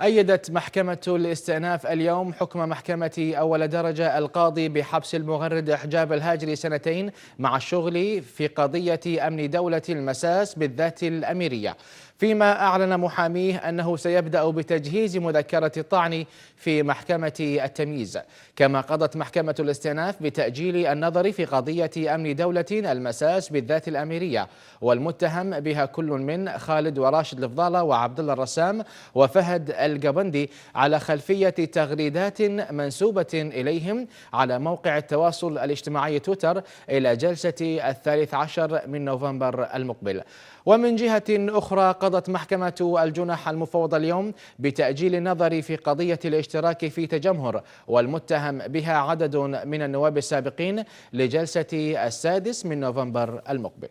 أيدت محكمة الاستئناف اليوم حكم محكمة أول درجة القاضي بحبس المغرد حجاب الهاجري 2 مع الشغل في قضية أمن دولة المساس بالذات الأميرية، فيما أعلن محاميه أنه سيبدأ بتجهيز مذكرة الطعن في محكمة التمييز. كما قضت محكمة الاستئناف بتأجيل النظر في قضية أمن دولة المساس بالذات الأميرية والمتهم بها كل من خالد وراشد الفضالة وعبد الله الرسام وفهد القبندي على خلفية تغريدات منسوبة إليهم على موقع التواصل الاجتماعي تويتر إلى جلسة 13 من نوفمبر المقبل. ومن جهة أخرى قضت محكمة الجنح المفوضة اليوم بتأجيل النظر في قضية الاشتراك في تجمهر والمتهم بها عدد من النواب السابقين لجلسة 6 من نوفمبر المقبل.